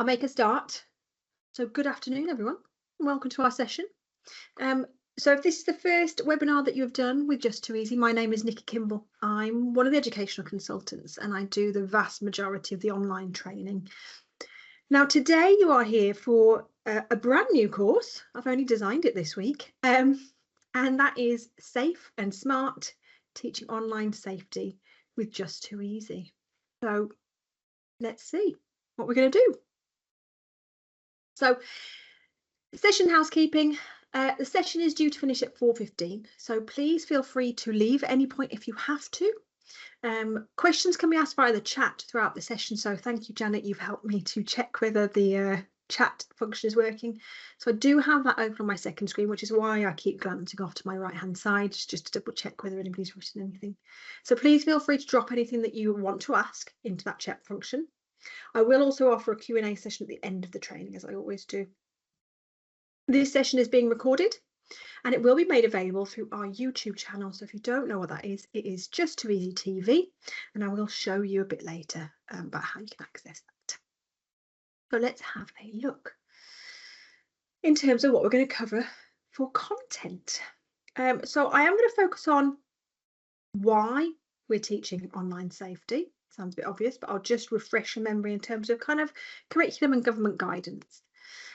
I'll make a start. So good afternoon, everyone. Welcome to our session. Um, so if this is the first webinar that you have done with Just2easy, my name is Nikki Kimball. I'm one of the educational consultants and I do the vast majority of the online training. Now, today you are here for a brand new course. I've only designed it this week. And that is Safe and Smart, Teaching Online Safety with Just2easy. So let's see what we're going to do. So session housekeeping. The session is due to finish at 4:15, so please feel free to leave at any point if you have to. Questions can be asked via the chat throughout the session, so thank you, Janet. You've helped me to check whether the chat function is working. So I do have that open on my second screen, which is why I keep glancing off to my right-hand side, just to double check whether anybody's written anything. So please feel free to drop anything that you want to ask into that chat function. I will also offer a Q&A session at the end of the training, as I always do. This session is being recorded and it will be made available through our YouTube channel. So if you don't know what that is, it is Just2easy TV, and I will show you a bit later about how you can access that. So let's have a look in terms of what we're going to cover for content. So I am going to focus on why we're teaching online safety. Sounds a bit obvious, but I'll just refresh your memory in terms of kind of curriculum and government guidance.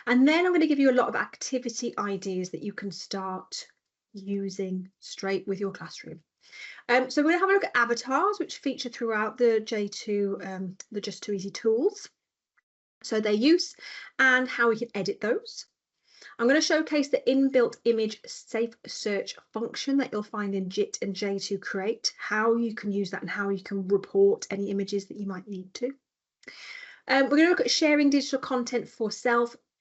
And then I'm going to give you a lot of activity ideas that you can start using straight with your classroom. So we're going to have a look at avatars, which feature throughout the the Just2easy tools. So their use and how we can edit those. I'm going to showcase the inbuilt image safe search function that you'll find in JIT and J2 Create, how you can use that and how you can report any images that you might need to. We're going to look at sharing digital content for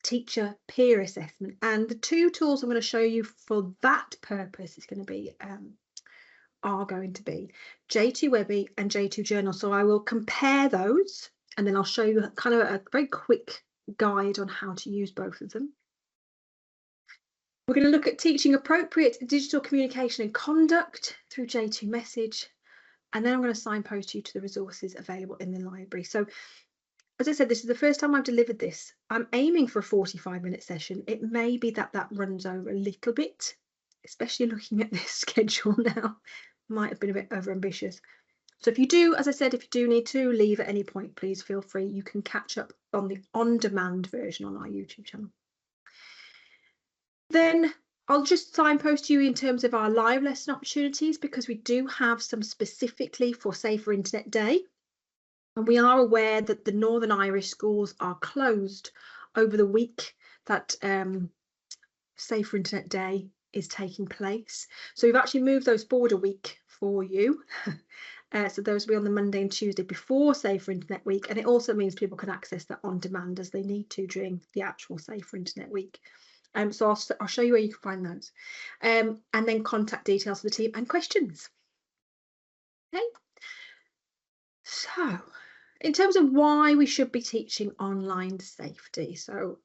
teacher peer assessment, and the two tools I'm going to show you for that purpose are going to be J2 Webby and J2 Journal. So I will compare those and then I'll show you kind of a very quick guide on how to use both of them. We're going to look at teaching appropriate digital communication and conduct through J2 Message, and then I'm going to signpost you to the resources available in the library. So as I said, this is the first time I've delivered this. I'm aiming for a 45-minute session. It may be that that runs over a little bit, especially looking at this schedule now. Might have been a bit overambitious. So if you do, as I said, if you do need to leave at any point, please feel free. You can catch up on the on-demand version on our YouTube channel. Then I'll just signpost you in terms of our live lesson opportunities, because we do have some specifically for Safer Internet Day. And we are aware that the Northern Irish schools are closed over the week that Safer Internet Day is taking place. So we've actually moved those forward a week for you. So those will be on the Monday and Tuesday before Safer Internet Week. And it also means people can access that on demand as they need to during the actual Safer Internet Week. So I'll show you where you can find those. And then contact details for the team and questions. Okay. So in terms of why we should be teaching online safety. So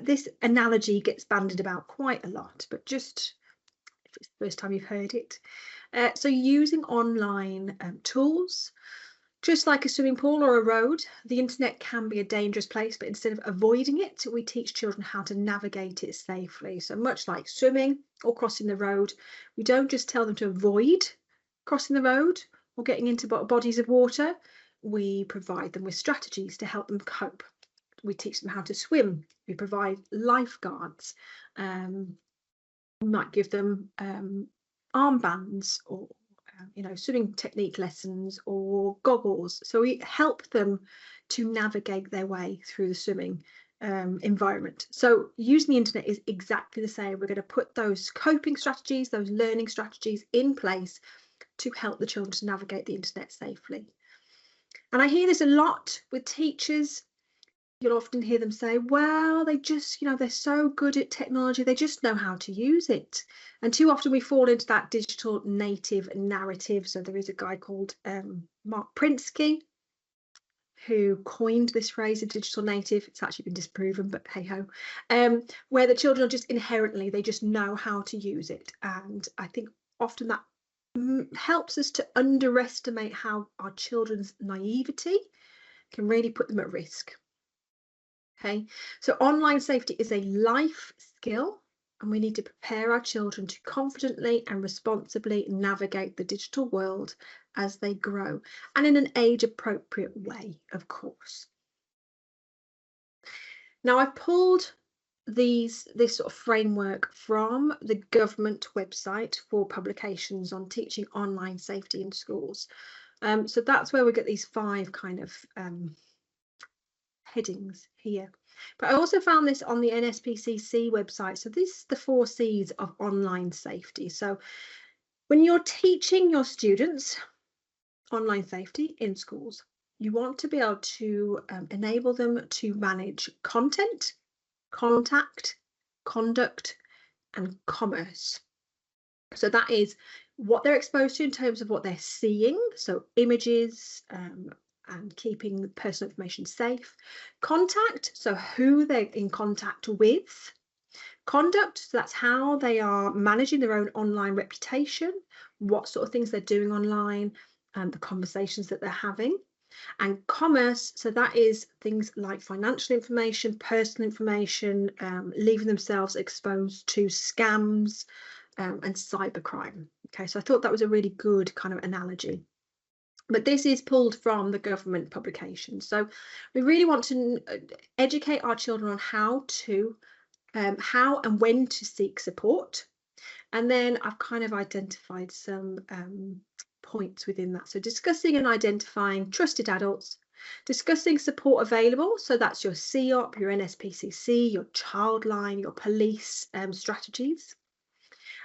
this analogy gets bandied about quite a lot, but just if it's the first time you've heard it. So using online tools, just like a swimming pool or a road, the internet can be a dangerous place, but instead of avoiding it, we teach children how to navigate it safely. So much like swimming or crossing the road, we don't just tell them to avoid crossing the road or getting into bodies of water. We provide them with strategies to help them cope. We teach them how to swim. We provide lifeguards. We might give them armbands or swimming technique lessons or goggles. So we help them to navigate their way through the swimming environment. So using the internet is exactly the same. We're going to put those coping strategies, those learning strategies in place to help the children to navigate the internet safely. And I hear this a lot with teachers. You'll often hear them say, well, they just, they're so good at technology, they just know how to use it. And too often we fall into that digital native narrative. So there is a guy called Mark Prinsky who coined this phrase of digital native. It's actually been disproven, but hey ho, where the children are just inherently, they just know how to use it. And I think often that helps us to underestimate how our children's naivety can really put them at risk. Okay, so online safety is a life skill, and we need to prepare our children to confidently and responsibly navigate the digital world as they grow, and in an age appropriate way, of course. Now, I've pulled this sort of framework from the government website for publications on teaching online safety in schools. So that's where we get these 5 kind of headings here. But I also found this on the NSPCC website. So this is the 4 C's of online safety. So when you're teaching your students online safety in schools, you want to be able to enable them to manage content, contact, conduct, and commerce. So that is what they're exposed to in terms of what they're seeing, so images, and keeping personal information safe. Contact, so who they're in contact with. Conduct, so that's how they are managing their own online reputation, what sort of things they're doing online, and the conversations that they're having. And commerce, so that is things like financial information, personal information, leaving themselves exposed to scams, and cybercrime. Okay, so I thought that was a really good kind of analogy. But this is pulled from the government publication. So we really want to educate our children on how and when to seek support. And then I've kind of identified some points within that. So discussing and identifying trusted adults, discussing support available. So that's your COP, your NSPCC, your Childline, your police strategies.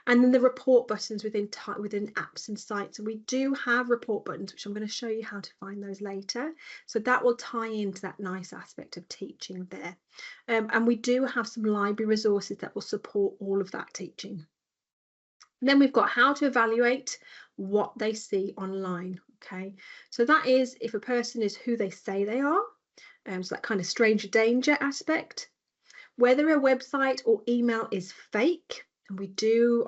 And then the report buttons within apps and sites. And we do have report buttons, which I'm going to show you how to find those later. So that will tie into that nice aspect of teaching there. And we do have some library resources that will support all of that teaching. And then we've got how to evaluate what they see online. Okay, so that is if a person is who they say they are. So that kind of stranger danger aspect. Whether a website or email is fake. And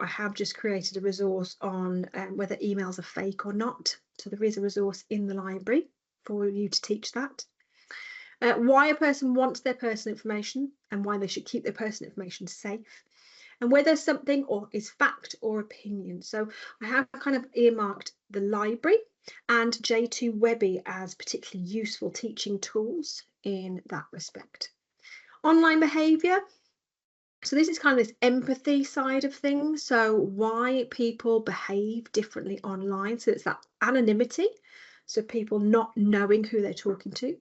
I have just created a resource on whether emails are fake or not. So there is a resource in the library for you to teach that. Why a person wants their personal information and why they should keep their personal information safe. And whether something is fact or opinion. So I have kind of earmarked the library and J2Webby as particularly useful teaching tools in that respect. Online behaviour. So this is kind of this empathy side of things. So why people behave differently online. So it's that anonymity. So people not knowing who they're talking to,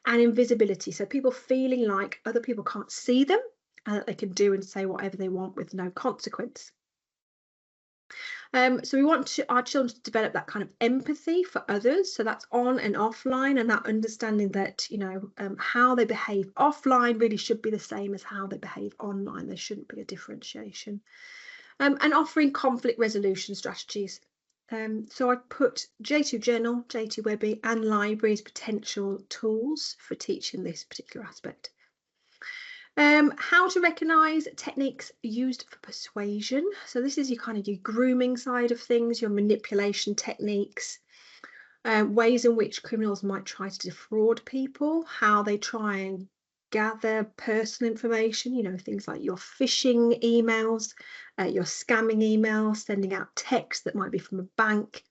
and invisibility. So people feeling like other people can't see them and that they can do and say whatever they want with no consequence. So we want our children to develop that kind of empathy for others. So that's on and offline, and that understanding that, how they behave offline really should be the same as how they behave online. There shouldn't be a differentiation. And offering conflict resolution strategies. So I put J2 Journal, J2Webby, and libraries potential tools for teaching this particular aspect. How to recognise techniques used for persuasion. So this is your kind of your grooming side of things, your manipulation techniques, ways in which criminals might try to defraud people, how they try and gather personal information, things like your phishing emails, your scamming emails, sending out texts that might be from a bank.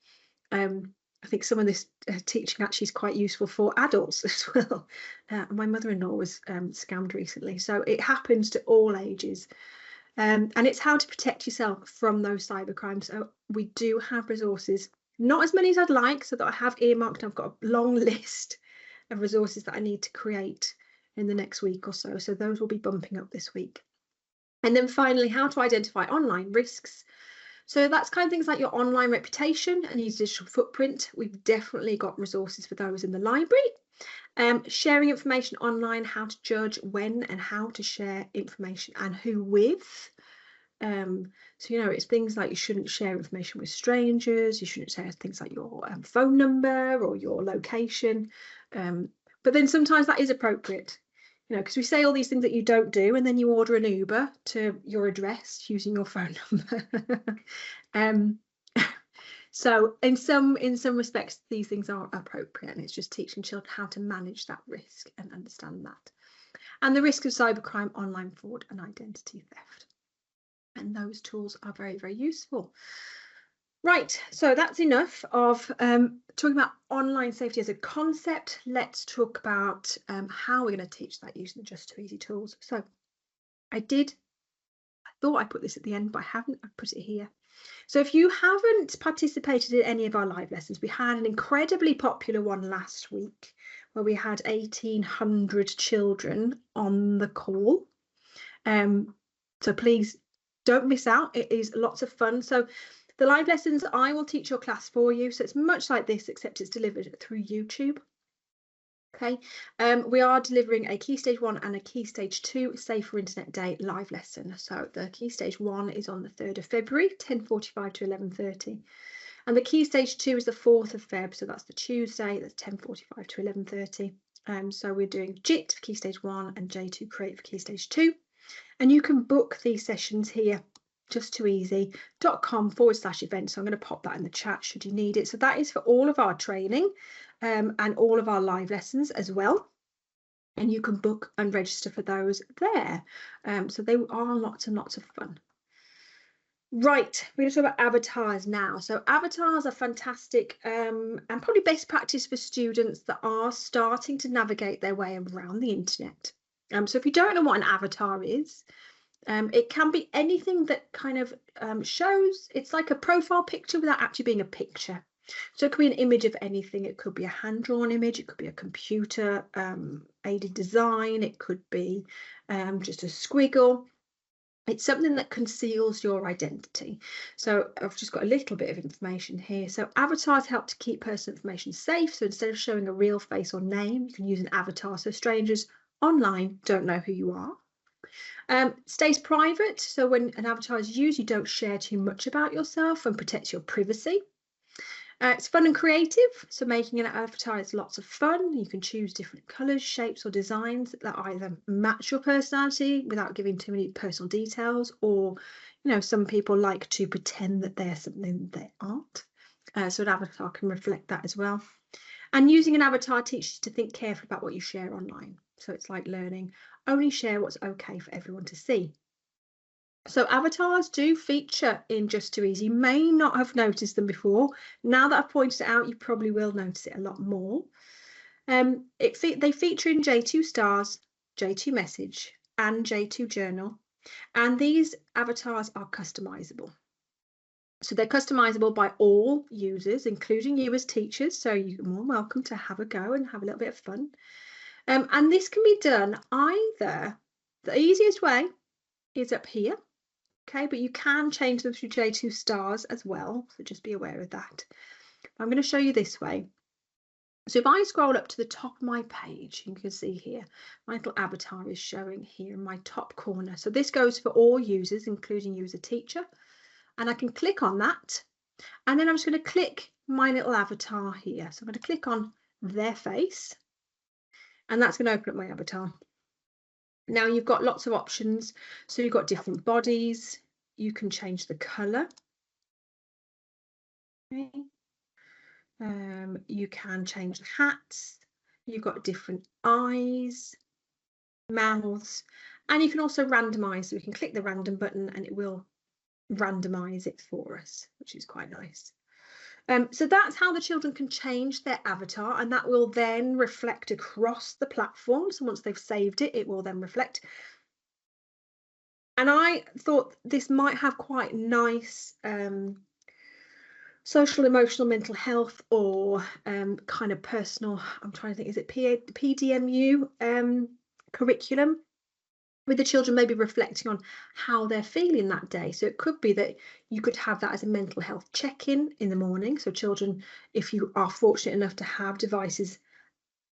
I think some of this teaching actually is quite useful for adults as well. My mother-in-law was scammed recently, so it happens to all ages. And it's how to protect yourself from those cybercrimes. So we do have resources, not as many as I'd like, so that I have earmarked. I've got a long list of resources that I need to create in the next week or so. So those will be bumping up this week. And then finally, how to identify online risks. So that's kind of things like your online reputation and your digital footprint. We've definitely got resources for those in the library. Sharing information online, how to judge when and how to share information and who with. So it's things like you shouldn't share information with strangers. You shouldn't share things like your phone number or your location. But then sometimes that is appropriate. Because we say all these things that you don't do, and then you order an Uber to your address using your phone number. So in some respects, these things are appropriate, and it's just teaching children how to manage that risk and understand that. and the risk of cybercrime, online fraud and identity theft. And those tools are very, very useful. Right, so that's enough of talking about online safety as a concept. Let's talk about how we're going to teach that using the Just2easy tools. So I thought I put this at the end, but I haven't. I put it here. So if you haven't participated in any of our live lessons, we had an incredibly popular one last week where we had 1,800 children on the call. So please don't miss out. It is lots of fun. So the live lessons, I will teach your class for you. So it's much like this, except it's delivered through YouTube. Okay, we are delivering a Key Stage 1 and a Key Stage 2 Safer Internet Day live lesson. So the Key Stage 1 is on the 3rd of February, 10:45 to 11:30. And the Key Stage 2 is the 4th of Feb, so that's the Tuesday, that's 10:45 to 11:30. So we're doing JIT for Key Stage 1 and J2 Create for Key Stage 2. And you can book these sessions here, just2easy.com/events. So I'm going to pop that in the chat should you need it. So that is for all of our training and all of our live lessons as well. And you can book and register for those there. So they are lots and lots of fun. Right, we're going to talk about avatars now. So avatars are fantastic and probably best practice for students that are starting to navigate their way around the internet. So if you don't know what an avatar is, it can be anything that kind of shows, it's like a profile picture without actually being a picture. So it could be an image of anything. It could be a hand-drawn image. It could be a computer aided design. It could be just a squiggle. It's something that conceals your identity. So I've just got a little bit of information here. So avatars help to keep personal information safe. So instead of showing a real face or name, you can use an avatar so strangers online don't know who you are. Stays private. So when an avatar is used, you don't share too much about yourself and protects your privacy. It's fun and creative, so making an avatar is lots of fun. You can choose different colours, shapes or designs that either match your personality without giving too many personal details, or some people like to pretend that they're something they aren't. So an avatar can reflect that as well. And using an avatar teaches you to think carefully about what you share online. So it's like learning, only share what's okay for everyone to see. So avatars do feature in Just2easy. You may not have noticed them before. Now that I've pointed it out, you probably will notice it a lot more. They feature in J2 Stars, J2 Message and J2 Journal. And these avatars are customizable. So they're customizable by all users, including you as teachers. So you're more welcome to have a go and have a little bit of fun. And this can be done either, the easiest way is up here. Okay, but you can change them through J2 Stars as well, so just be aware of that. I'm going to show you this way. So if I scroll up to the top of my page, you can see here, my little avatar is showing here in my top corner. So this goes for all users, including you as a teacher. And I can click on that. And then I'm just going to click my little avatar here. So I'm going to click on their face. And that's going to open up my avatar. Now you've got lots of options. So you've got different bodies. You can change the colour. Okay. You can change the hats. You've got different eyes, mouths, and you can also randomise. So we can click the random button and it will randomise it for us, which is quite nice. So that's how the children can change their avatar, and that will then reflect across the platform. So once they've saved it, it will then reflect. And I thought this might have quite nice social, emotional, mental health, or kind of personal, I'm trying to think, is it PDMU curriculum, with the children maybe reflecting on how they're feeling that day. So it could be that you could have that as a mental health check-in in the morning. So children, if you are fortunate enough to have devices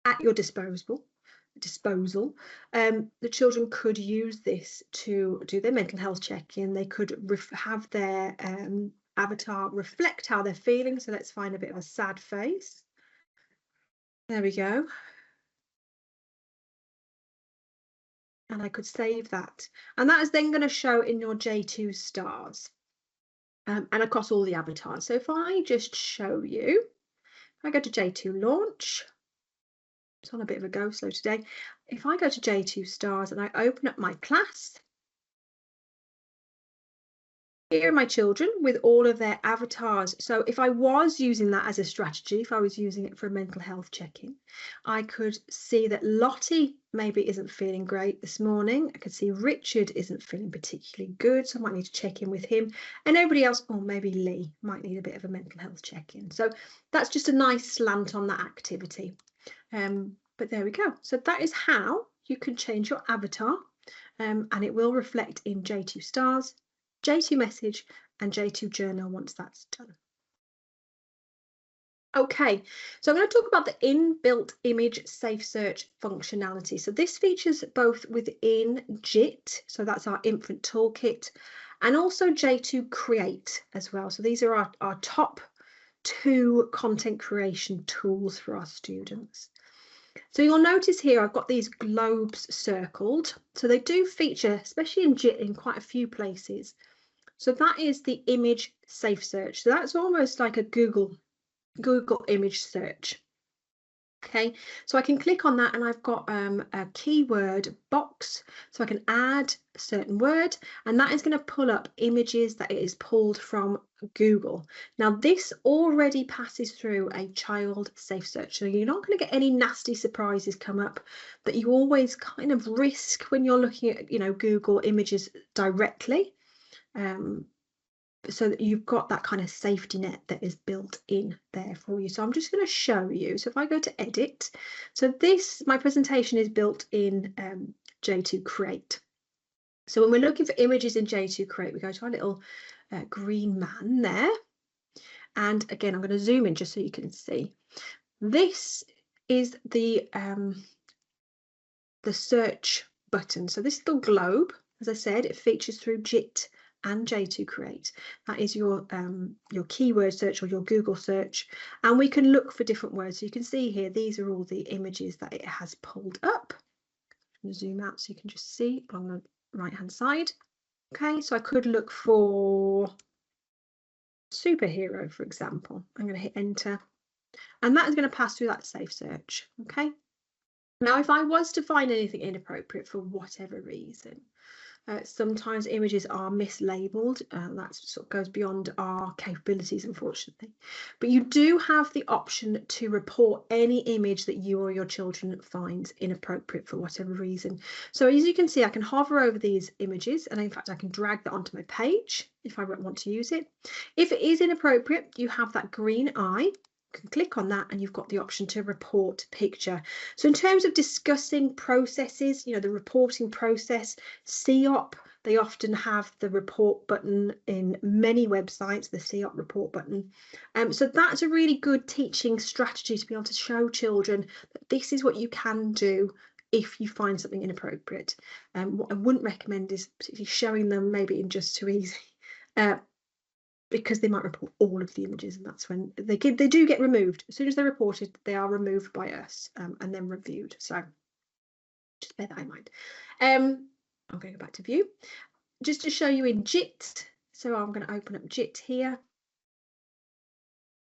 at your disposal, the children could use this to do their mental health check-in. They could have their avatar reflect how they're feeling. So let's find a bit of a sad face. There we go. And I could save that. And that is then going to show in your J2 Stars and across all the avatars. So if I just show you, I go to J2 Launch. It's on a bit of a go slow today. if I go to J2Stars and I open up my class, here are my children with all of their avatars. So if I was using that as a strategy, if I was using it for a mental health check-in, I could see that Lottie maybe isn't feeling great this morning. I could see Richard isn't feeling particularly good, so I might need to check in with him. And everybody else, or maybe Lee, might need a bit of a mental health check-in. So that's just a nice slant on that activity. But there we go. So that is how you can change your avatar, and it will reflect in J2Stars, J2 Message and J2 Journal once that's done. Okay, so I'm going to talk about the inbuilt image safe search functionality. So this features both within JIT, so that's our infant toolkit, and also J2 Create as well. So these are our top 2 content creation tools for our students. So you'll notice here I've got these globes circled. So they do feature, especially in JIT, in quite a few places. So that is the image safe search. So that's almost like a Google image search. Okay, so I can click on that and I've got a keyword box, so I can add a certain word, and that is going to pull up images that it is pulled from Google. Now this already passes through a child safe search, so you're not going to get any nasty surprises come up that you always kind of risk when you're looking at, you know, Google images directly. So that you've got that kind of safety net that is built in there for you. So I'm just going to show you. So if I go to edit, so my presentation is built in J2 Create. So when we're looking for images in J2 Create, we go to our little green man there. And again, I'm going to zoom in just so you can see. This is the search button. So this little globe, as I said, it features through JIT and J2 Create. That is your keyword search or your Google search, and we can look for different words. So you can see here, these are all the images that it has pulled up. I'm going to zoom out so you can just see along the right hand side. Okay, so I could look for superhero, for example. I'm going to hit enter, and that is going to pass through that safe search. Okay, now if I was to find anything inappropriate for whatever reason, sometimes images are mislabeled. That sort of goes beyond our capabilities, unfortunately. But you do have the option to report any image that you or your children finds inappropriate for whatever reason. So as you can see, I can hover over these images, and in fact, I can drag that onto my page if I want to use it. If it is inappropriate, you have that green eye. You can click on that and you've got the option to report picture. So in terms of discussing processes, you know, the reporting process, COP, they often have the report button in many websites, the COP report button. So that's a really good teaching strategy to be able to show children that this is what you can do if you find something inappropriate. What I wouldn't recommend is particularly showing them maybe in Just2easy. Because they might report all of the images, and that's when they do get removed. As soon as they're reported, they are removed by us and then reviewed. So just bear that in mind. I'm going to go back to view just to show you in JIT. So I'm going to open up JIT here.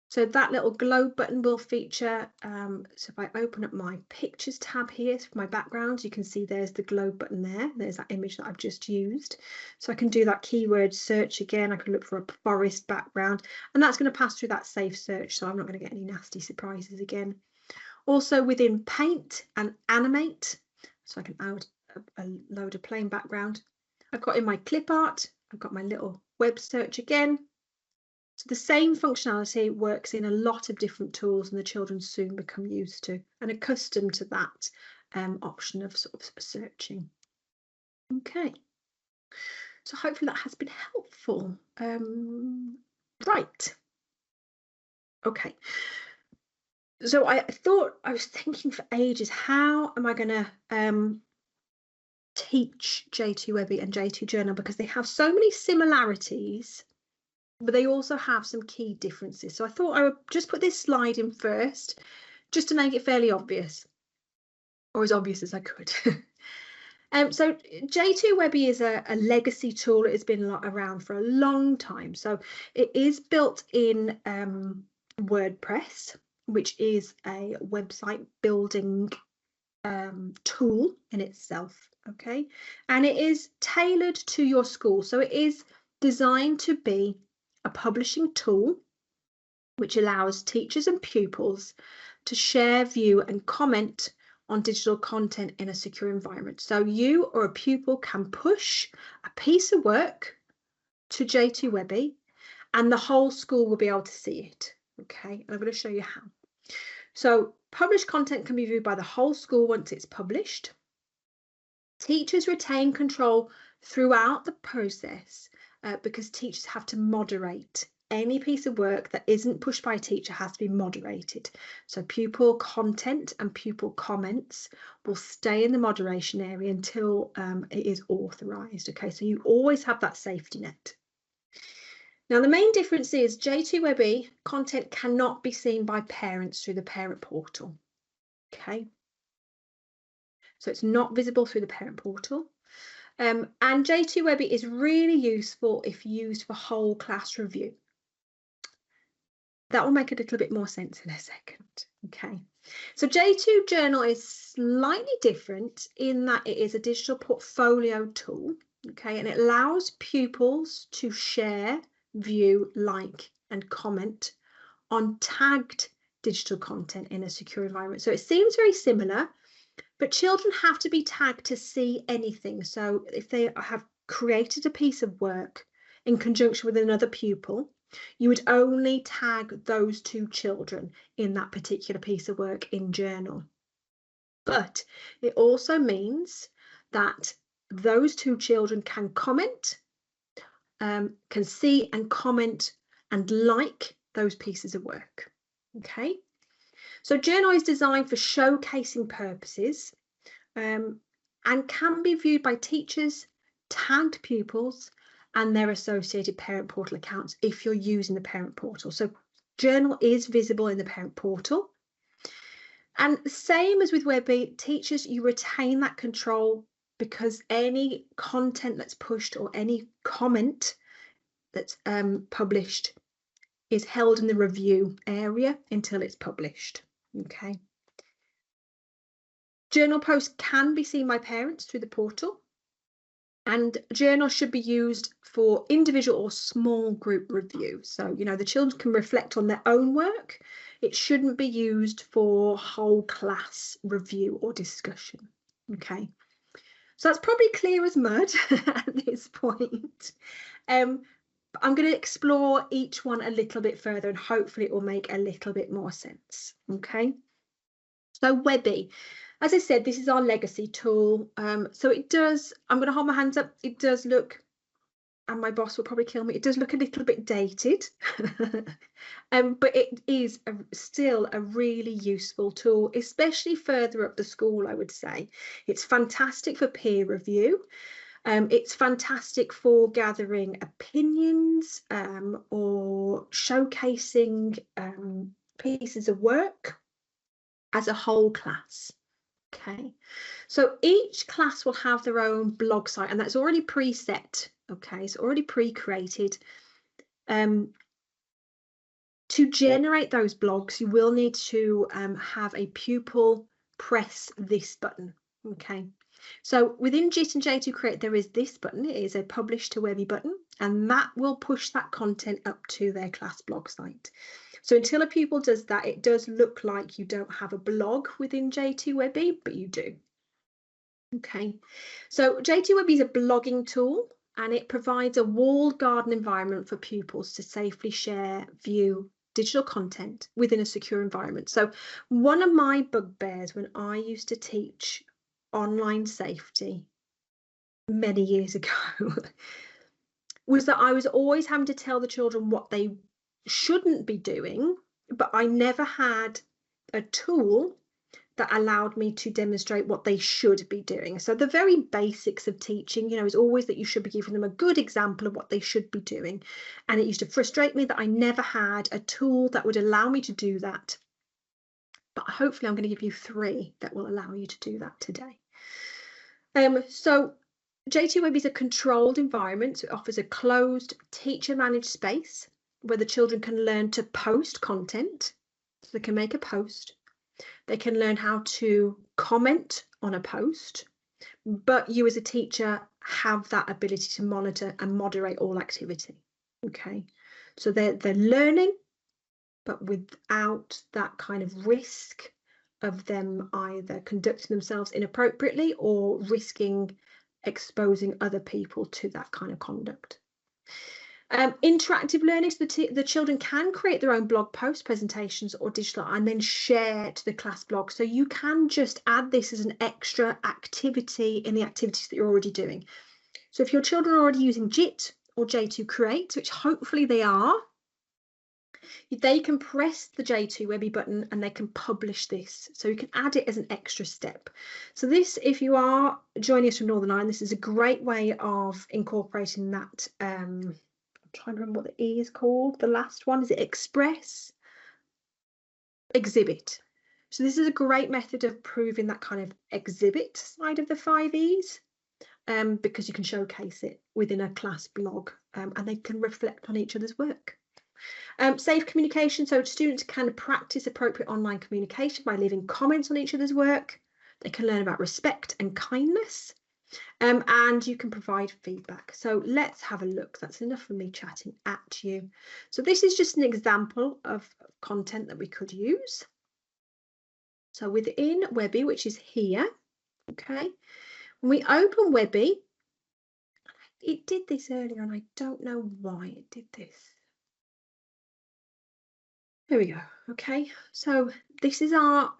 So that little globe button will feature. So if I open up my pictures tab here for my background, you can see there's the globe button there. There's that image that I've just used. So I can do that keyword search again. I can look for a forest background, and that's going to pass through that safe search. So I'm not going to get any nasty surprises again. Also within Paint and Animate, so I can load a plain background. I've got in my clip art, I've got my little web search again. So the same functionality works in a lot of different tools, and the children soon become used to and accustomed to that option of sort of searching. Okay, so hopefully that has been helpful. Right. Okay. So I was thinking for ages, how am I going to teach J2 Webby and J2 Journal, because they have so many similarities, but they also have some key differences. So I thought I would just put this slide in first, just to make it fairly obvious, or as obvious as I could. So J2 Webby is a legacy tool. It has been around for a long time. So it is built in WordPress, which is a website building tool in itself, okay? And it is tailored to your school. So it is designed to be a publishing tool which allows teachers and pupils to share, view, and comment on digital content in a secure environment. So you or a pupil can push a piece of work to J2Webby and the whole school will be able to see it, okay? And I'm going to show you how. So published content can be viewed by the whole school once it's published. Teachers retain control throughout the process because teachers have to moderate. Any piece of work that isn't pushed by a teacher has to be moderated. So pupil content and pupil comments will stay in the moderation area until it is authorised. Okay, so you always have that safety net. Now, the main difference is J2Webby content cannot be seen by parents through the parent portal. Okay, so it's not visible through the parent portal. And J2Webby is really useful if used for whole class review. That will make a little bit more sense in a second. Okay, so J2 Journal is slightly different in that it is a digital portfolio tool. Okay, and it allows pupils to share, view, like, and comment on tagged digital content in a secure environment. So it seems very similar, but children have to be tagged to see anything. So if they have created a piece of work in conjunction with another pupil, you would only tag those two children in that particular piece of work in Journal. But it also means that those two children can comment, can see and comment and like those pieces of work. Okay, so Journal is designed for showcasing purposes and can be viewed by teachers, tagged pupils, and their associated parent portal accounts if you're using the parent portal. So Journal is visible in the parent portal. And same as with Webby, teachers, you retain that control because any content that's pushed or any comment that's published is held in the review area until it's published. Okay. Journal posts can be seen by parents through the portal, and Journal should be used for individual or small group review. So, you know, the children can reflect on their own work. It shouldn't be used for whole class review or discussion. Okay, so that's probably clear as mud at this point. I'm going to explore each one a little bit further and hopefully it will make a little bit more sense. Okay, so Webby, as I said, this is our legacy tool. So it does, I'm going to hold my hands up, it does look, and my boss will probably kill me, it does look a little bit dated, but it is still a really useful tool, especially further up the school, I would say. It's fantastic for peer review. It's fantastic for gathering opinions or showcasing pieces of work as a whole class. Okay, so each class will have their own blog site and that's already preset. Okay, it's already pre-created. To generate those blogs, you will need to have a pupil press this button. Okay, so within JIT and J2 Create, there is this button. It is a publish to Webby button, and that will push that content up to their class blog site. So until a pupil does that, it does look like you don't have a blog within J2Webby, but you do. Okay, so J2Webby is a blogging tool, and it provides a walled garden environment for pupils to safely share, view digital content within a secure environment. So one of my bugbears when I used to teach online safety many years ago was that I was always having to tell the children what they shouldn't be doing, but I never had a tool that allowed me to demonstrate what they should be doing. So the very basics of teaching, you know, is always that you should be giving them a good example of what they should be doing. And it used to frustrate me that I never had a tool that would allow me to do that. But hopefully I'm going to give you 3 that will allow you to do that today. So J2Webby is a controlled environment. So it offers a closed teacher-managed space where the children can learn to post content. So they can make a post. They can learn how to comment on a post, but you as a teacher have that ability to monitor and moderate all activity. Okay, so they're learning, but without that kind of risk of them either conducting themselves inappropriately or risking exposing other people to that kind of conduct. Interactive learning, so the children can create their own blog posts, presentations or digital and then share to the class blog. So you can just add this as an extra activity in the activities that you're already doing. So if your children are already using JIT or J2 Create, which hopefully they are, they can press the J2 Webby button and they can publish this. So you can add it as an extra step. So this, if you are joining us from Northern Ireland, this is a great way of incorporating that. I'm trying to remember what the E is called. The last one, is it Express? Exhibit. So this is a great method of proving that kind of exhibit side of the 5 E's. Because you can showcase it within a class blog and they can reflect on each other's work. Safe communication, so students can practice appropriate online communication by leaving comments on each other's work. They can learn about respect and kindness, and you can provide feedback. So let's have a look. That's enough for me chatting at you. So this is just an example of content that we could use. So within Webby, which is here, okay, when we open Webby, it did this earlier and I don't know why it did this. There we go. Okay, so this is our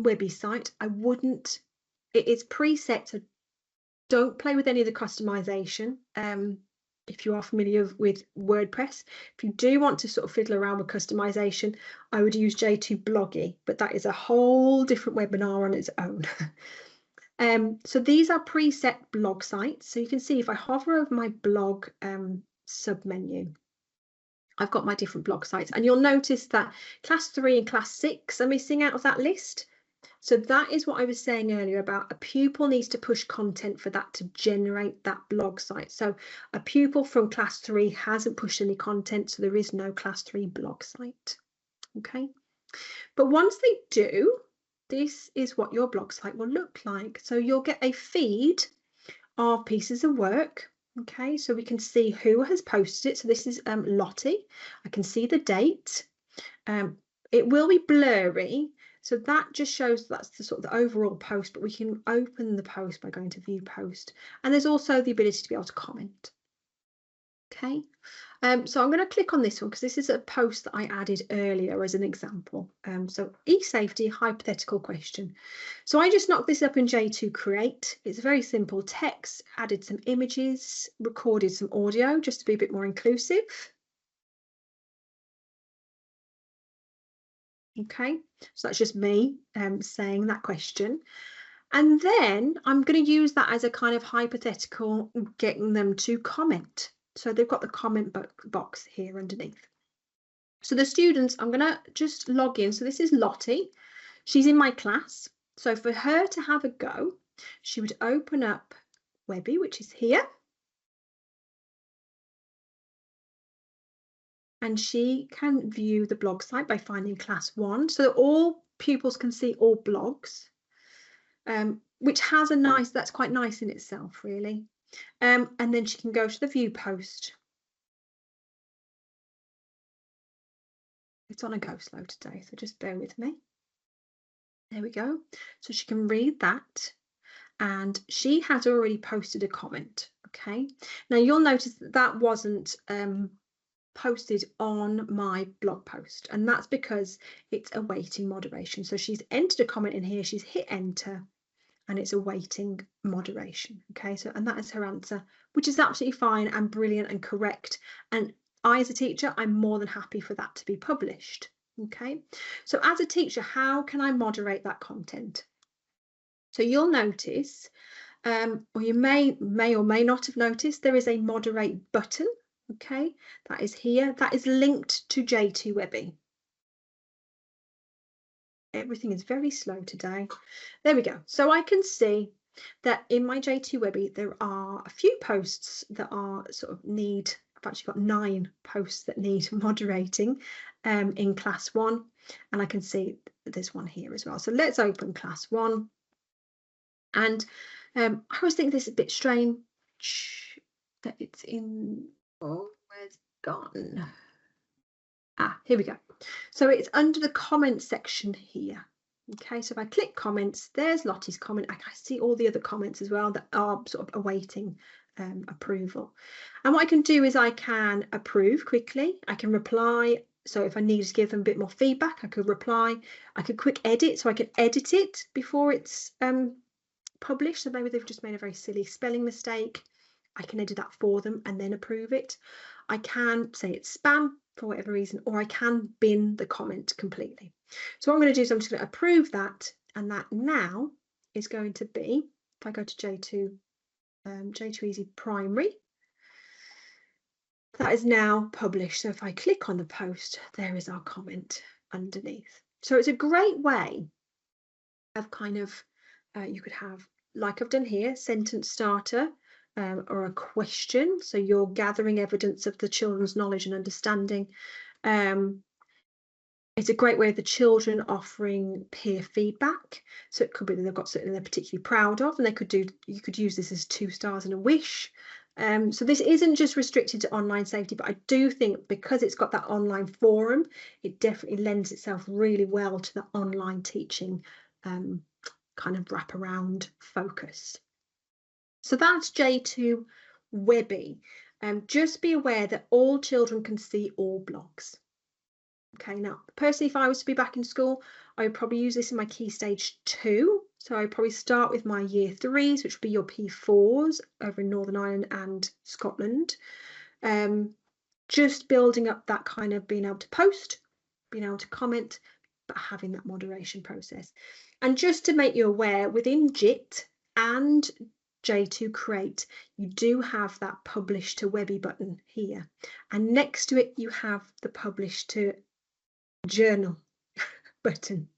Webby site. It is preset, so don't play with any of the customization. If you are familiar with WordPress, if you do want to sort of fiddle around with customization, I would use J2 Bloggy, but that is a whole different webinar on its own. So these are preset blog sites. So you can see if I hover over my blog submenu, I've got my different blog sites, and you'll notice that class 3 and class 6 are missing out of that list. So that is what I was saying earlier about a pupil needs to push content for that to generate that blog site. So a pupil from class 3 hasn't pushed any content, so there is no class 3 blog site. Okay, but once they do, this is what your blog site will look like. So you'll get a feed of pieces of work. Okay, so we can see who has posted it. So this is Lottie. I can see the date. It will be blurry, so that just shows that's the sort of the overall post, but we can open the post by going to view post, and there's also the ability to be able to comment. Okay, so I'm going to click on this one because this is a post that I added earlier as an example. So e-safety hypothetical question. So I just knocked this up in J2 Create. It's very simple text, added some images, recorded some audio just to be a bit more inclusive. Okay, so that's just me saying that question. And then I'm going to use that as a kind of hypothetical, getting them to comment. So they've got the comment box here underneath. So the students, I'm going to just log in. So this is Lottie. She's in my class. So for her to have a go, she would open up Webby, which is here. And she can view the blog site by finding class 1. So that all pupils can see all blogs, which has a nice, that's quite nice in itself, really. And then she can go to the view post. It's on a go slow today, so just bear with me. There we go. So she can read that, and she has already posted a comment. Okay, now you'll notice that that wasn't posted on my blog post, and that's because it's awaiting moderation. So she's entered a comment in here, she's hit enter, and it's awaiting moderation. Okay, so and that is her answer, which is absolutely fine and brilliant and correct. And I, as a teacher, I'm more than happy for that to be published. Okay, so as a teacher, how can I moderate that content? So you'll notice, or you may or may not have noticed, there is a moderate button. Okay, that is here. That is linked to J2 Webby. Everything is very slow today. There we go. So I can see that in my J2 Webby, there are a few posts that are sort of need, I've actually got 9 posts that need moderating in class 1. And I can see there's one here as well. So let's open class 1. And I always think this is a bit strange that it's in, oh, where's it gone? Here we go. So it's under the comments section here. Okay, so if I click comments, there's Lottie's comment. I can see all the other comments as well that are sort of awaiting approval. And what I can do is I can approve quickly. I can reply. So if I need to give them a bit more feedback, I could reply. I could quick edit, so I can edit it before it's published. So maybe they've just made a very silly spelling mistake. I can edit that for them and then approve it. I can say it's spam for whatever reason, or I can bin the comment completely. So what I'm going to do is I'm just going to approve that, and that now is going to be, if I go to J2easy Primary, that is now published. So if I click on the post, there is our comment underneath. So it's a great way of kind of, you could have, like I've done here, sentence starter, or a question. So you're gathering evidence of the children's knowledge and understanding. It's a great way of the children offering peer feedback. So it could be that they've got something they're particularly proud of, and you could use this as 2 stars and a wish. So this isn't just restricted to online safety, but I do think because it's got that online forum, it definitely lends itself really well to the online teaching kind of wraparound focus. So that's J2 Webby. Just be aware that all children can see all blogs. Okay, now personally, if I was to be back in school, I would probably use this in my Key Stage 2. So I'd probably start with my Year 3s, which would be your P4s over in Northern Ireland and Scotland. Just building up that kind of being able to post, being able to comment, but having that moderation process. And just to make you aware, within JIT and J2 Create, you do have that publish to Webby button here, and next to it you have the publish to journal button,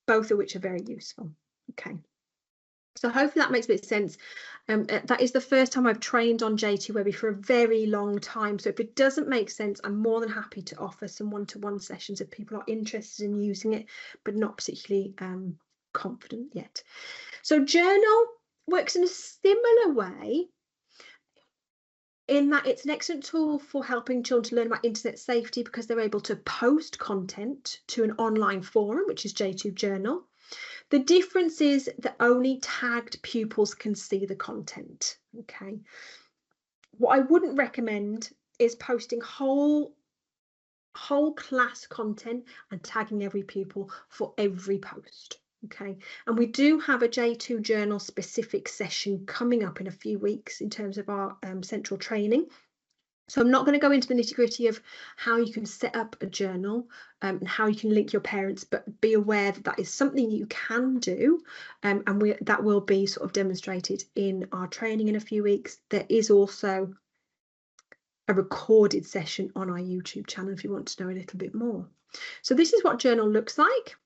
both of which are very useful. Okay, so hopefully that makes a bit of sense. That is the first time I've trained on J2 Webby for a very long time, so if it doesn't make sense, I'm more than happy to offer some one-to-one sessions if people are interested in using it but not particularly confident yet. So journal works in a similar way, in that it's an excellent tool for helping children to learn about internet safety because they're able to post content to an online forum, which is J2 Journal. The difference is that only tagged pupils can see the content. Okay. What I wouldn't recommend is posting whole class content and tagging every pupil for every post. Okay, and we do have a J2 Journal specific session coming up in a few weeks in terms of our central training. So I'm not going to go into the nitty-gritty of how you can set up a journal and how you can link your parents, but be aware that that is something you can do, and that will be sort of demonstrated in our training in a few weeks. There is also a recorded session on our YouTube channel if you want to know a little bit more. So this is what journal looks like.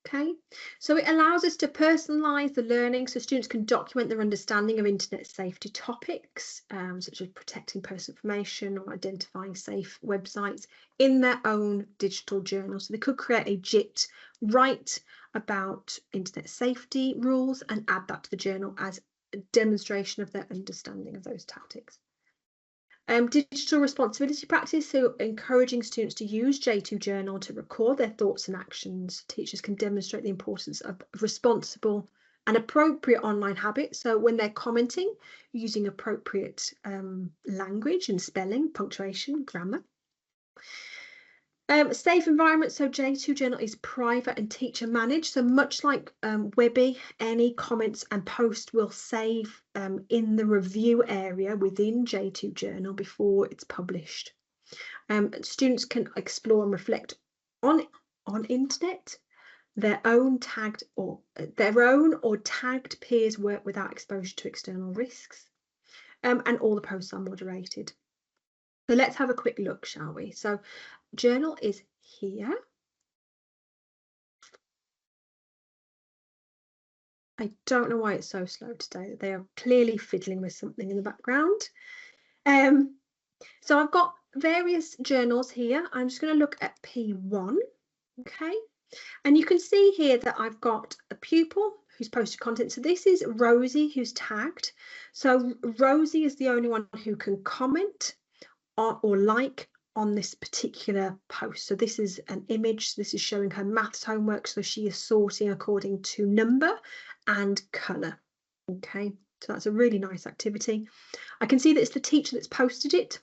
Okay, so it allows us to personalise the learning so students can document their understanding of internet safety topics, such as protecting personal information or identifying safe websites in their own digital journal. So they could create a JIT, write about internet safety rules and add that to the journal as a demonstration of their understanding of those tactics. Digital responsibility practice, so encouraging students to use J2 Journal to record their thoughts and actions. Teachers can demonstrate the importance of responsible and appropriate online habits. So when they're commenting, using appropriate language and spelling, punctuation, grammar. Safe environment, so J2 Journal is private and teacher managed, so much like Webby, any comments and post will save in the review area within J2 Journal before it's published. Students can explore and reflect on internet, their own or tagged peers work without exposure to external risks, and all the posts are moderated. So let's have a quick look, shall we? So journal is here. I don't know why it's so slow today. They are clearly fiddling with something in the background. So I've got various journals here. I'm just going to look at P1. Okay. And you can see here that I've got a pupil who's posted content. So this is Rosie who's tagged. So Rosie is the only one who can comment or like on this particular post. So this is an image. This is showing her maths homework. So she is sorting according to number and colour. Okay, so that's a really nice activity. I can see that it's the teacher that's posted it.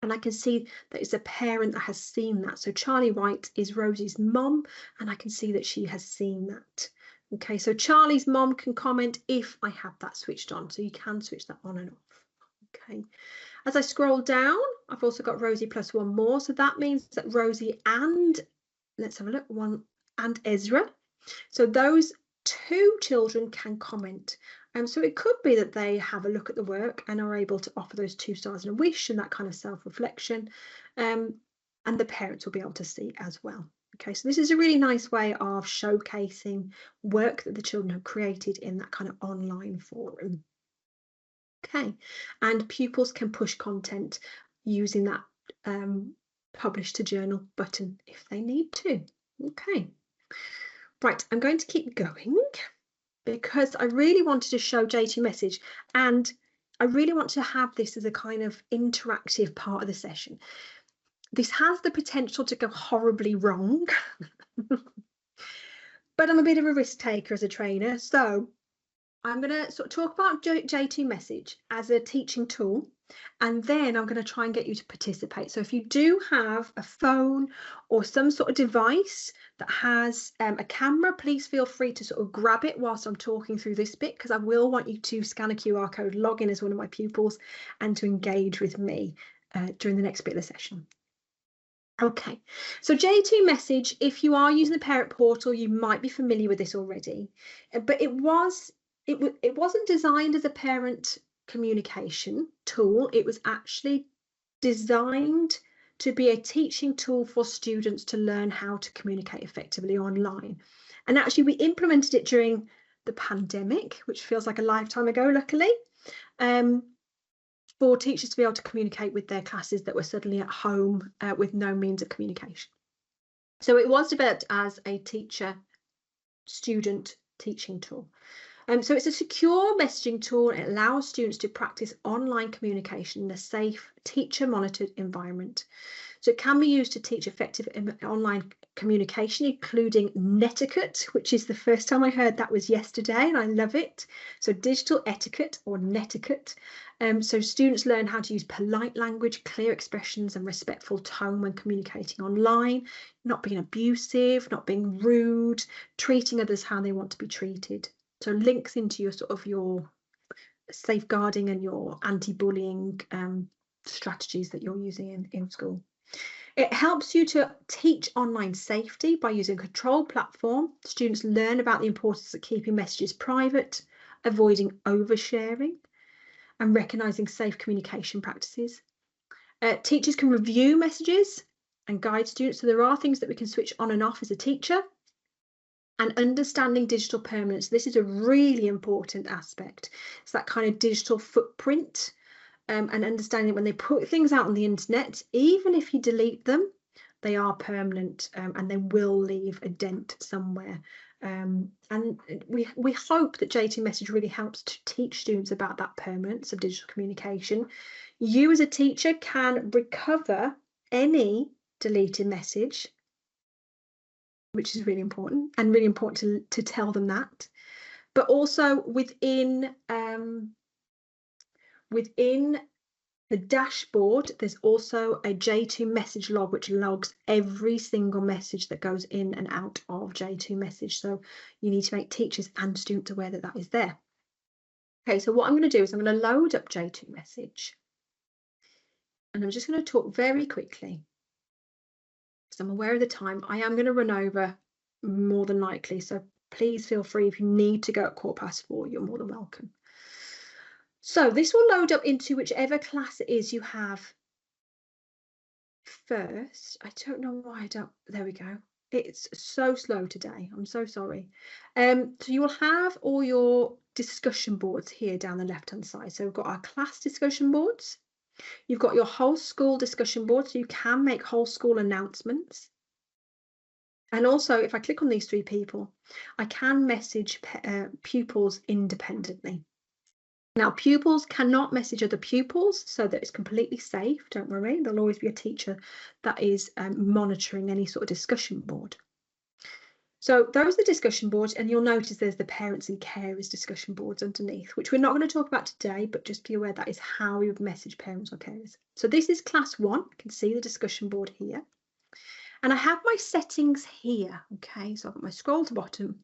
And I can see that it's a parent that has seen that. So Charlie White is Rosie's mum, and I can see that she has seen that. Okay, so Charlie's mum can comment if I have that switched on. So you can switch that on and off. Okay. As I scroll down, I've also got Rosie plus one more. So that means that Rosie and, let's have a look, one and Ezra. So those two children can comment. So it could be that they have a look at the work and are able to offer those 2 stars and a wish and that kind of self-reflection. And the parents will be able to see as well. Okay, so this is a really nice way of showcasing work that the children have created in that kind of online forum. Okay, and pupils can push content using that publish to journal button if they need to. Okay, right, I'm going to keep going because I really wanted to show J2 message, and I really want to have this as a kind of interactive part of the session. This has the potential to go horribly wrong, but I'm a bit of a risk taker as a trainer, so I'm going to sort of talk about J2 message as a teaching tool, and then I'm going to try and get you to participate. So if you do have a phone or some sort of device that has a camera, please feel free to sort of grab it whilst I'm talking through this bit, because I will want you to scan a QR code, log in as one of my pupils, and to engage with me during the next bit of the session. Okay, so J2 message, if you are using the parent portal, you might be familiar with this already, but it wasn't designed as a parent communication tool. It was actually designed to be a teaching tool for students to learn how to communicate effectively online. And actually we implemented it during the pandemic, which feels like a lifetime ago, luckily. For teachers to be able to communicate with their classes that were suddenly at home with no means of communication. So it was developed as a teacher student teaching tool. So it's a secure messaging tool. It allows students to practice online communication in a safe, teacher-monitored environment. So it can be used to teach effective online communication, including netiquette, which is the first time I heard that was yesterday, and I love it. So digital etiquette or netiquette. So students learn how to use polite language, clear expressions, and respectful tone when communicating online, not being abusive, not being rude, treating others how they want to be treated. So links into your sort of your safeguarding and your anti-bullying strategies that you're using in school. It helps you to teach online safety by using a control platform. Students learn about the importance of keeping messages private, avoiding oversharing, and recognising safe communication practices. Teachers can review messages and guide students. So there are things that we can switch on and off as a teacher. And understanding digital permanence. This is a really important aspect. It's that kind of digital footprint. And understanding when they put things out on the internet, even if you delete them, they are permanent and they will leave a dent somewhere. And we hope that J2 Message really helps to teach students about that permanence of digital communication. You as a teacher can recover any deleted message, which is really important, and really important to tell them that. But also within the dashboard, there's also a J2 message log, which logs every single message that goes in and out of J2 message. So you need to make teachers and students aware that that is there. Okay, so what I'm going to do is I'm going to load up J2 message. And I'm just going to talk very quickly, because I'm aware of the time. I am going to run over more than likely. So please feel free, if you need to go at 4:15, you're more than welcome. So this will load up into whichever class it is you have first. I don't know why I don't. There we go. It's so slow today. I'm so sorry. So you will have all your discussion boards here down the left hand side. So we've got our class discussion boards. You've got your whole school discussion board, so you can make whole school announcements. And also, if I click on these 3 people, I can message pupils independently. Now, pupils cannot message other pupils, so that it's completely safe. Don't worry, there'll always be a teacher that is monitoring any sort of discussion board. So those are the discussion boards, and you'll notice there's the parents and carers discussion boards underneath, which we're not going to talk about today, but just be aware that is how we would message parents or carers. So this is class 1. You can see the discussion board here. And I have my settings here. Okay, so I've got my scroll to bottom.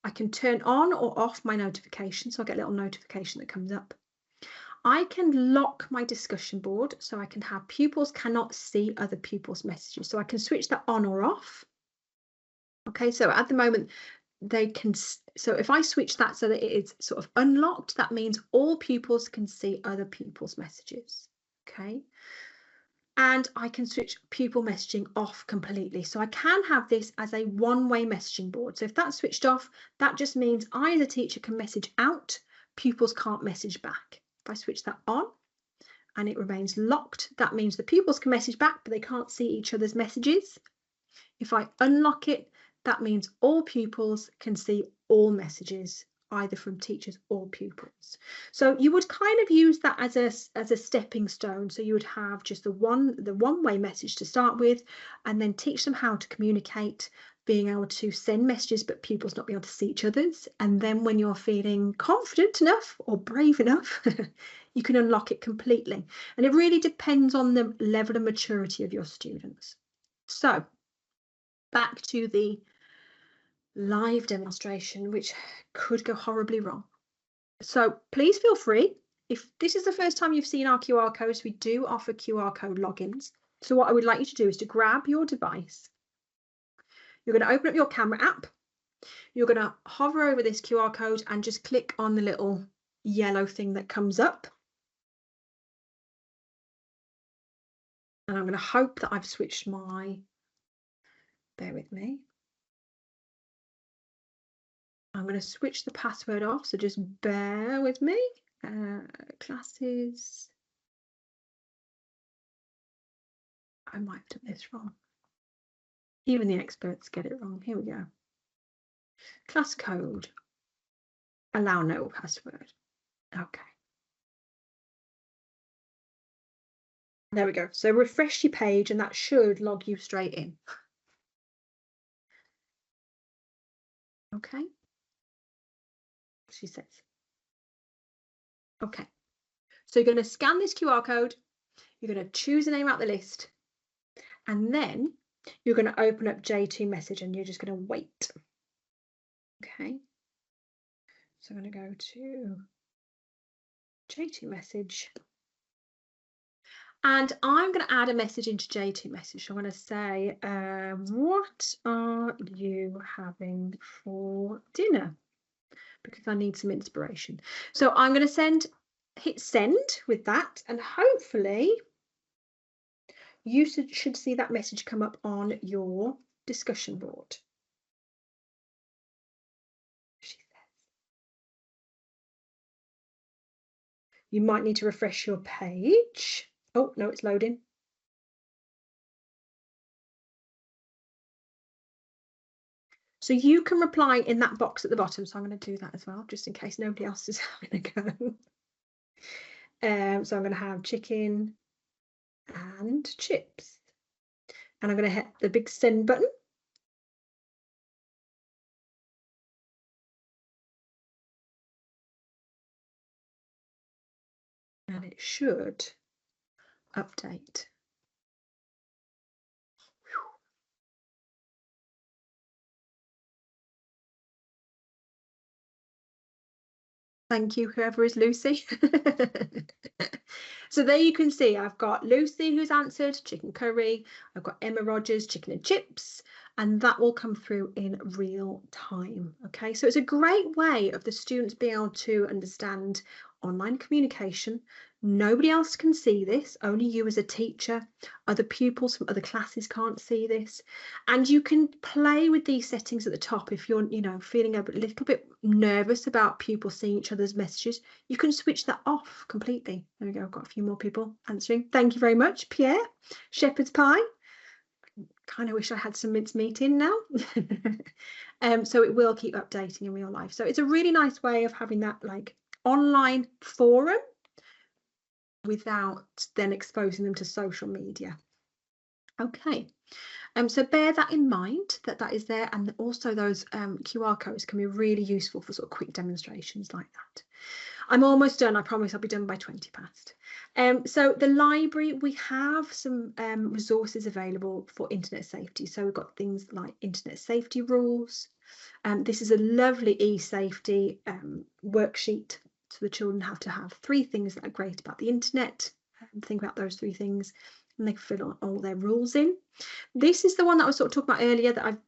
I can turn on or off my notifications, so I get a little notification that comes up. I can lock my discussion board, so I can have pupils cannot see other pupils' messages. So I can switch that on or off. Okay, so at the moment, they can, so if I switch that so that it is sort of unlocked, that means all pupils can see other pupils' messages. Okay. And I can switch pupil messaging off completely. So I can have this as a one-way messaging board. So if that's switched off, that just means I as a teacher can message out, pupils can't message back. If I switch that on and it remains locked, that means the pupils can message back, but they can't see each other's messages. If I unlock it, that means all pupils can see all messages, either from teachers or pupils. So you would kind of use that as a stepping stone. So you would have just the one-way message to start with, and then teach them how to communicate, being able to send messages, but pupils not being able to see each other's. And then when you're feeling confident enough or brave enough, you can unlock it completely. And it really depends on the level of maturity of your students. So back to the live demonstration, which could go horribly wrong. So please feel free. If this is the first time you've seen our QR codes, we do offer QR code logins. So what I would like you to do is to grab your device. You're going to open up your camera app. You're going to hover over this QR code and just click on the little yellow thing that comes up. And I'm going to hope that I've switched my, bear with me. I'm going to switch the password off, so just bear with me. Classes. I might have done this wrong. Even the experts get it wrong. Here we go. Class code. Allow no password. Okay. There we go. So refresh your page and that should log you straight in. Okay. She says. Okay. So you're going to scan this QR code. You're going to choose a name out the list. And then you're going to open up J2 message and you're just going to wait. Okay. So I'm going to go to J2 message. And I'm going to add a message into J2 message. So I'm going to say, what are you having for dinner? Because I need some inspiration. So I'm going to hit send with that, and hopefully you should see that message come up on your discussion board. You might need to refresh your page. Oh, no, it's loading. So you can reply in that box at the bottom. So I'm going to do that as well, just in case nobody else is having a go. So I'm going to have chicken and chips. And I'm going to hit the big send button. And it should update. Thank you, whoever is Lucy. So there you can see I've got Lucy who's answered chicken curry. I've got Emma Rogers, chicken and chips, and that will come through in real time. Okay, so it's a great way of the students being able to understand online communication. Nobody else can see this, only you as a teacher. Other pupils from other classes can't see this. And you can play with these settings at the top if you're, feeling a little bit nervous about pupils seeing each other's messages. You can switch that off completely. There we go, I've got a few more people answering. Thank you very much, Pierre. Shepherd's pie. kind of wish I had some mincemeat in now. So it will keep updating in real life. So it's a really nice way of having that like online forum without then exposing them to social media. Okay. So bear that in mind, that is there, and also those QR codes can be really useful for sort of quick demonstrations like that. I'm almost done. I promise I'll be done by 20 past. So the library, we have some resources available for internet safety. So we've got things like internet safety rules. This is a lovely e-safety worksheet. So the children have to have 3 things that are great about the internet. Think about those 3 things, and they can fill all their rules in. This is the one that I was sort of talking about earlier that I've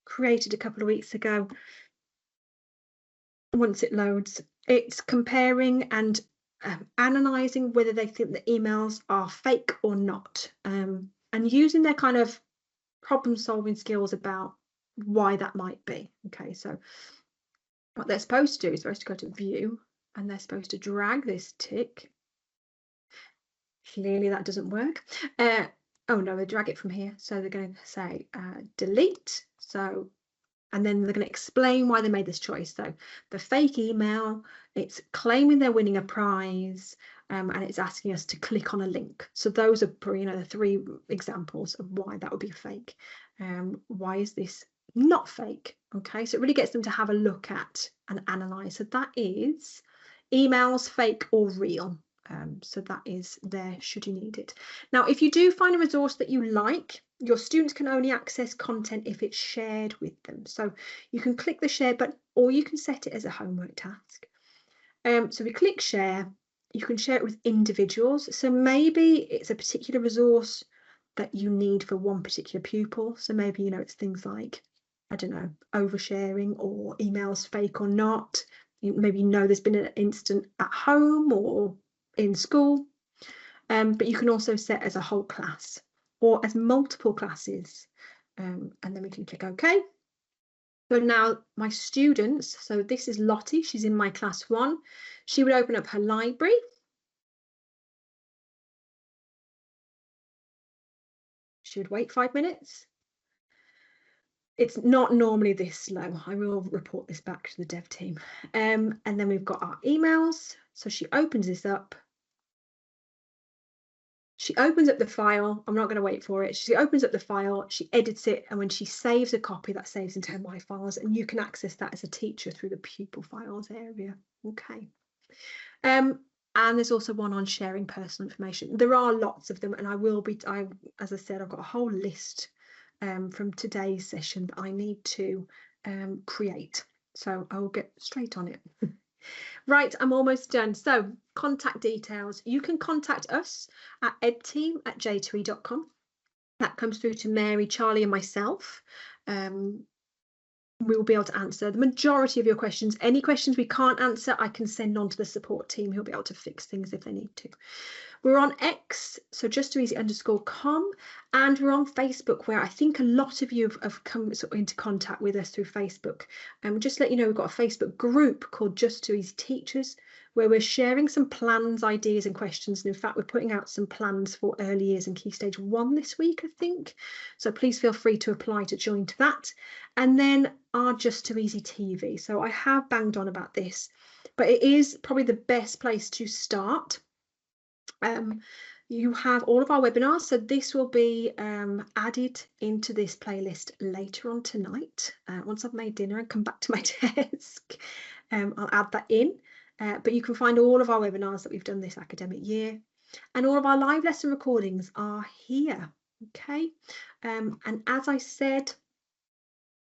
created a couple of weeks ago. Once it loads, it's comparing and analysing whether they think the emails are fake or not, and using their kind of problem solving skills about why that might be. Okay, so what they're supposed to do is supposed to go to view, and they're supposed to drag this tick. Clearly that doesn't work. Oh no, they drag it from here. So they're going to say delete. So, and then they're going to explain why they made this choice. So the fake email, it's claiming they're winning a prize, and it's asking us to click on a link. So those are, the 3 examples of why that would be fake. Why is this not fake? Okay, so it really gets them to have a look at and analyze. So that is emails fake or real. So that is there should you need it. Now, if you do find a resource that you like, your students can only access content if it's shared with them. So you can click the share button, or you can set it as a homework task. So we click share. You can share it with individuals. So maybe it's a particular resource that you need for one particular pupil. So maybe, it's things like, I don't know, oversharing or emails fake or not. Maybe there's been an incident at home or in school, but you can also set as a whole class or as multiple classes, and then we can click OK. So now my students, so this is Lottie, she's in my class 1. She would open up her library. She would wait 5 minutes. It's not normally this slow. I will report this back to the dev team. And then we've got our emails. So she opens this up. She opens up the file. I'm not going to wait for it. She opens up the file, she edits it, and when she saves a copy, that saves into her My Files, and you can access that as a teacher through the pupil files area. Okay. And there's also one on sharing personal information. There are lots of them, and as I said, I've got a whole list from today's session that I need to create. So I will get straight on it. Right, I'm almost done. So contact details. You can contact us at edteam@j2e.com. That comes through to Mary, Charlie and myself. We will be able to answer the majority of your questions. Any questions we can't answer, I can send on to the support team who'll be able to fix things if they need to. We're on X, so just2easy_com, and we're on Facebook, where I think a lot of you have come sort of into contact with us through Facebook. And just to let you know, we've got a Facebook group called Just2easy Teachers, where we're sharing some plans, ideas and questions. And in fact, we're putting out some plans for early years and Key Stage 1 this week, I think. So please feel free to apply to join to that. And then our Just2easy TV. So I have banged on about this, but it is probably the best place to start. You have all of our webinars, so this will be added into this playlist later on tonight. Once I've made dinner and come back to my desk, I'll add that in. But you can find all of our webinars that we've done this academic year, and all of our live lesson recordings are here. Okay, and as I said,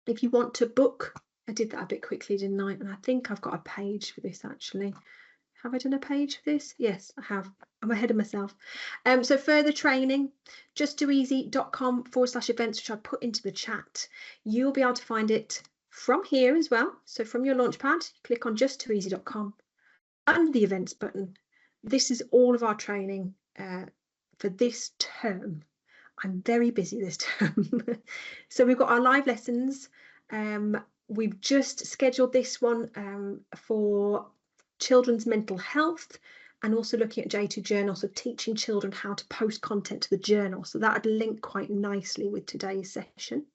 if you want to book, I did that a bit quickly, didn't I? And I think I've got a page for this actually. Have I done a page for this? Yes, I have. I'm ahead of myself. So further training, just2easy.com/events, which I put into the chat. You'll be able to find it from here as well. So from your launchpad, click on just2easy.com. Under the events button, this is all of our training for this term. I'm very busy this term. So we've got our live lessons. We've just scheduled this one for children's mental health, and also looking at J2 Journal, so teaching children how to post content to the journal. So that would link quite nicely with today's session.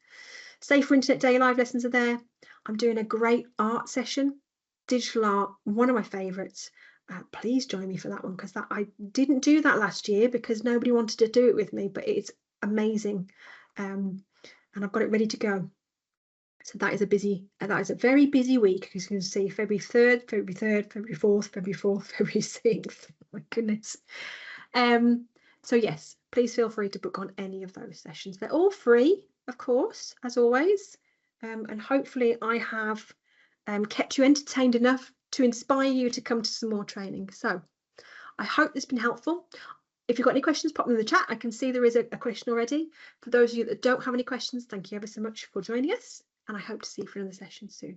Safer Internet Day live lessons are there. I'm doing a great art session, digital art, one of my favourites. Please join me for that one, because I didn't do that last year because nobody wanted to do it with me, but it's amazing, and I've got it ready to go. So that is a very busy week, as you can see. February 3rd, February 3rd, February 4th, February 4th, February 6th. My goodness. So yes, please feel free to book on any of those sessions. They're all free, of course, as always. And hopefully I have kept you entertained enough to inspire you to come to some more training. So I hope this has been helpful. If you've got any questions, pop them in the chat. I can see there is a question already. For those of you that don't have any questions, thank you ever so much for joining us, and I hope to see you for another session soon.